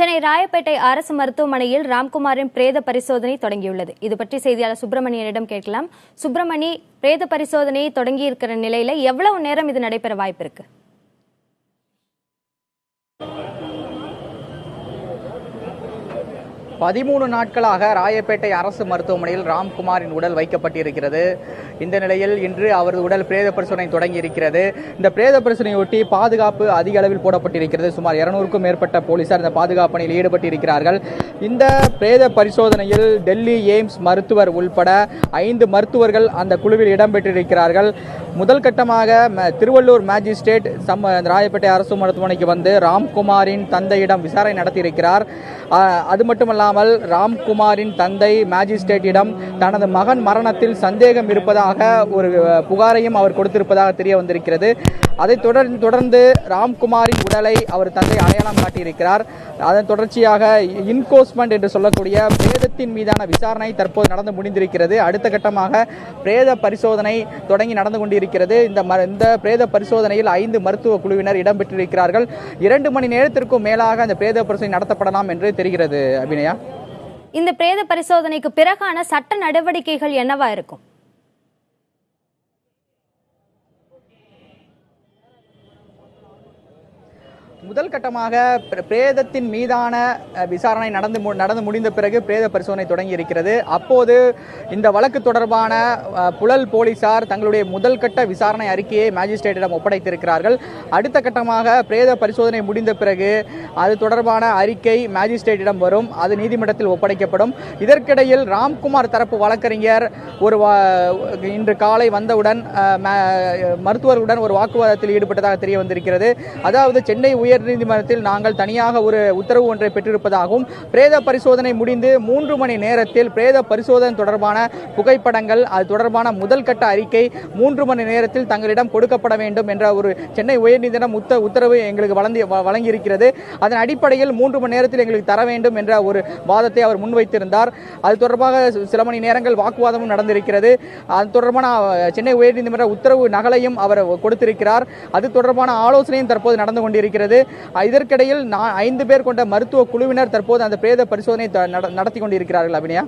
சென்னை ராயப்பேட்டை அரசு மருத்துவமனையில் ராம்குமாரின் பிரேத பரிசோதனை தொடங்கியுள்ளது. இது பற்றி செய்தியாளர் சுப்பிரமணியனிடம் கேட்கலாம். சுப்பிரமணி, பிரேத பரிசோதனை தொடங்கி இருக்கிற நிலையில எவ்வளவு நேரம் இது நடைபெற வாய்ப்பு இருக்கு? 13 நாட்களாக ராயப்பேட்டை அரசு மருத்துவமனையில் ராம்குமாரின் உடல் வைக்கப்பட்டிருக்கிறது. இந்த நிலையில் இன்று அவரது உடல் பிரேத பரிசோதனை தொடங்கி இருக்கிறது. இந்த பிரேத பரிசோதனையொட்டி பாதுகாப்பு அதிக அளவில் போடப்பட்டிருக்கிறது. சுமார் 200க்கும் மேற்பட்ட போலீசார் இந்த பாதுகாப்பு பணியில் ஈடுபட்டிருக்கிறார்கள். இந்த பிரேத பரிசோதனையில் டெல்லி எய்ம்ஸ் மருத்துவர் உள்பட 5 மருத்துவர்கள் அந்த குழுவில் இடம்பெற்றிருக்கிறார்கள். முதல் கட்டமாக திருவள்ளூர் மேஜிஸ்ட்ரேட் ராயப்பேட்டை அரசு மருத்துவமனைக்கு வந்து ராம்குமாரின் தந்தையிடம் விசாரணை நடத்தியிருக்கிறார். அது மட்டுமல்லாமல் ராம்குமாரின் தந்தை மேஜிஸ்ட்ரேட்டிடம் தனது மகன் மரணத்தில் சந்தேகம் இருப்பதாக ஒரு புகாரையும் அவர் கொடுத்திருப்பதாக தெரிய வந்திருக்கிறது. அதைத் தொடர்ந்து ராம்குமாரின் உடலை அவர் தந்தை அடையாளம் காட்டியிருக்கிறார். அதன் தொடர்ச்சியாக இன்கோஸ்மெண்ட் என்று சொல்லக்கூடிய பிரேதத்தின் மீதான விசாரணை தற்போது நடந்து முடிந்திருக்கிறது. அடுத்த கட்டமாக பிரேத பரிசோதனை தொடங்கி நடந்து கொண்டிருக்கிறது. இந்த பிரேத பரிசோதனையில் 5 மருத்துவ குழுவினர் இடம்பெற்றிருக்கிறார்கள். 2 மணி நேரத்திற்கும் மேலாக அந்த பிரேத பரிசோதனை நடத்தப்படலாம் என்று தெரிகிறது. அபிநயா, இந்த பிரேத பரிசோதனைக்கு பிறகான சட்ட நடவடிக்கைகள் என்னவா இருக்கும்? முதல் கட்டமாக பிரேதத்தின் மீதான விசாரணை நடந்து முடிந்த பிறகு பிரேத பரிசோதனை தொடங்கி இருக்கிறது. அப்போது இந்த வழக்கு தொடர்பான புழல் போலீசார் தங்களுடைய முதல் கட்ட விசாரணை அறிக்கையை மேஜிஸ்ட்ரேட்டிடம் ஒப்படைத்திருக்கிறார்கள். அடுத்த கட்டமாக பிரேத பரிசோதனை முடிந்த பிறகு அது தொடர்பான அறிக்கை மேஜிஸ்ட்ரேட்டிடம் வரும். அது நீதிமன்றத்தில் ஒப்படைக்கப்படும். இதற்கிடையில் ராம்குமார் தரப்பு வழக்கறிஞர் இன்று காலை வந்தவுடன் மருத்துவர்களுடன் ஒரு வாக்குவாதத்தில் ஈடுபட்டதாக தெரிய வந்திருக்கிறது. அதாவது சென்னை உயர்நீதிமன்றத்தில் நாங்கள் தனியாக ஒரு உத்தரவு ஒன்றை பெற்றிருப்பதாகவும் பிரேத பரிசோதனை முடிந்து 3 மணி நேரத்தில் பிரேத பரிசோதனை தொடர்பான புகைப்படங்கள், அது தொடர்பான முதல் கட்ட அறிக்கை 3 மணி நேரத்தில் தங்களிடம் கொடுக்கப்பட வேண்டும் என்ற ஒரு சென்னை உயர்நீதிமன்றம் உத்தரவு எங்களுக்கு வழங்கியிருக்கிறது. அதன் அடிப்படையில் 3 மணி நேரத்தில் எங்களுக்கு தர வேண்டும் என்ற ஒரு வாதத்தை அவர் முன்வைத்திருந்தார். அது தொடர்பாக சில மணி நேரங்கள் வாக்குவாதமும் நடந்திருக்கிறது. அது தொடர்பான சென்னை உயர்நீதிமன்ற உத்தரவு நகலையும் அவர் கொடுத்திருக்கிறார். அது தொடர்பான ஆலோசனையும் தற்போது நடந்து கொண்டிருக்கிறது. இதற்கிடையில் 5 பேர் கொண்ட மருத்துவ குழுவினர் தற்போது அந்த பிரேத பரிசோதனை நடத்தி கொண்டிருக்கிறார்கள். அபிநயா.